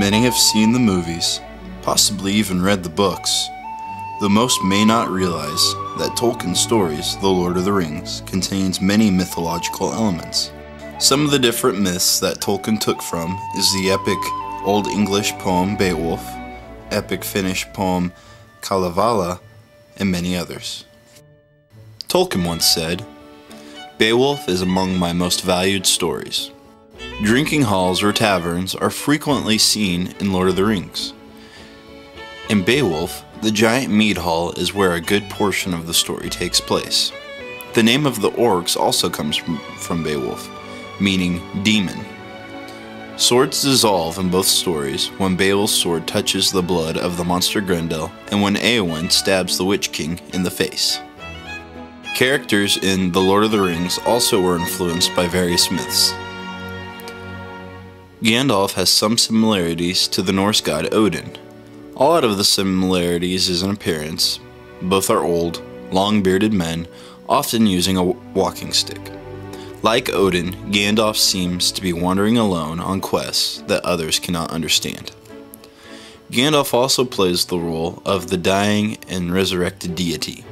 Many have seen the movies, possibly even read the books, though most may not realize that Tolkien's stories, The Lord of the Rings, contains many mythological elements. Some of the different myths that Tolkien took from is the epic Old English poem Beowulf, epic Finnish poem Kalevala, and many others. Tolkien once said, "Beowulf is among my most valued stories." Drinking halls or taverns are frequently seen in Lord of the Rings. In Beowulf, the giant mead hall is where a good portion of the story takes place. The name of the orcs also comes from Beowulf, meaning demon. Swords dissolve in both stories when Beowulf's sword touches the blood of the monster Grendel and when Eowyn stabs the Witch King in the face. Characters in The Lord of the Rings also were influenced by various myths. Gandalf has some similarities to the Norse god Odin. All out of the similarities is in appearance. Both are old, long-bearded men, often using a walking stick. Like Odin, Gandalf seems to be wandering alone on quests that others cannot understand. Gandalf also plays the role of the dying and resurrected deity,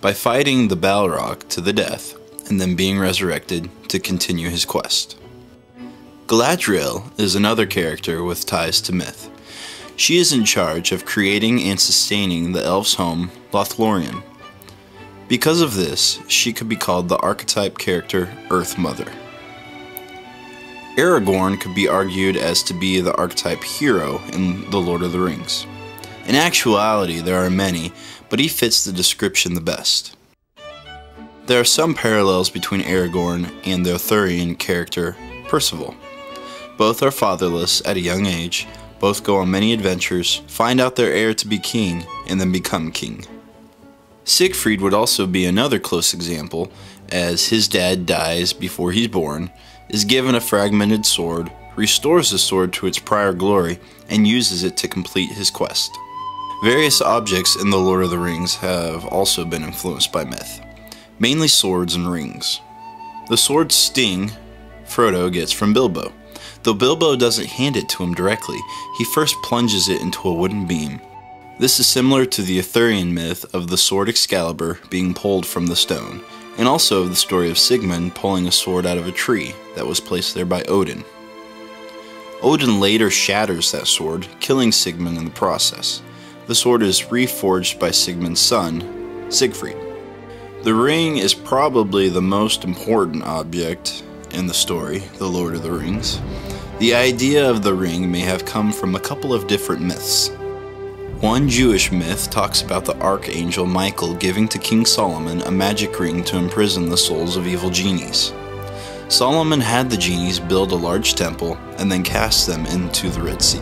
by fighting the Balrog to the death, and then being resurrected to continue his quest. Galadriel is another character with ties to myth. She is in charge of creating and sustaining the elves' home, Lothlorien. Because of this, she could be called the archetype character Earth Mother. Aragorn could be argued as to be the archetype hero in The Lord of the Rings. In actuality, there are many, but he fits the description the best. There are some parallels between Aragorn and the Arthurian character Percival. Both are fatherless at a young age, both go on many adventures, find out their heir to be king, and then become king. Siegfried would also be another close example, as his dad dies before he's born, is given a fragmented sword, restores the sword to its prior glory, and uses it to complete his quest. Various objects in The Lord of the Rings have also been influenced by myth, mainly swords and rings. The sword's sting Frodo gets from Bilbo. Though Bilbo doesn't hand it to him directly, he first plunges it into a wooden beam. This is similar to the Arthurian myth of the sword Excalibur being pulled from the stone, and also of the story of Sigmund pulling a sword out of a tree that was placed there by Odin. Odin later shatters that sword, killing Sigmund in the process. The sword is reforged by Sigmund's son, Siegfried. The ring is probably the most important object in the story, The Lord of the Rings. The idea of the ring may have come from a couple of different myths. One Jewish myth talks about the archangel Michael giving to King Solomon a magic ring to imprison the souls of evil genies. Solomon had the genies build a large temple and then cast them into the Red Sea.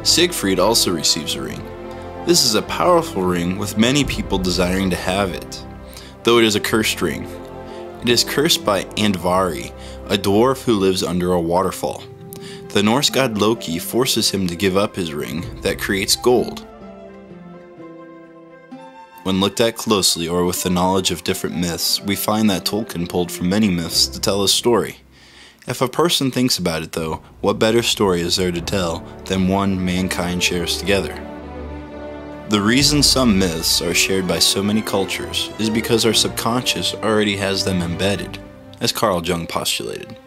Siegfried also receives a ring. This is a powerful ring with many people desiring to have it, though it is a cursed ring. It is cursed by Andvari, a dwarf who lives under a waterfall. The Norse god Loki forces him to give up his ring that creates gold. When looked at closely or with the knowledge of different myths, we find that Tolkien pulled from many myths to tell his story. If a person thinks about it though, what better story is there to tell than one mankind shares together? The reason some myths are shared by so many cultures is because our subconscious already has them embedded, as Carl Jung postulated.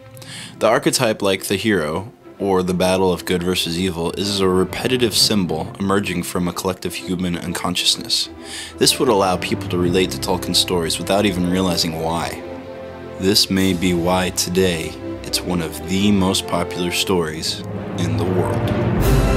The archetype like the hero, or the battle of good versus evil, is a repetitive symbol emerging from a collective human unconsciousness. This would allow people to relate to Tolkien's stories without even realizing why. This may be why today it's one of the most popular stories in the world.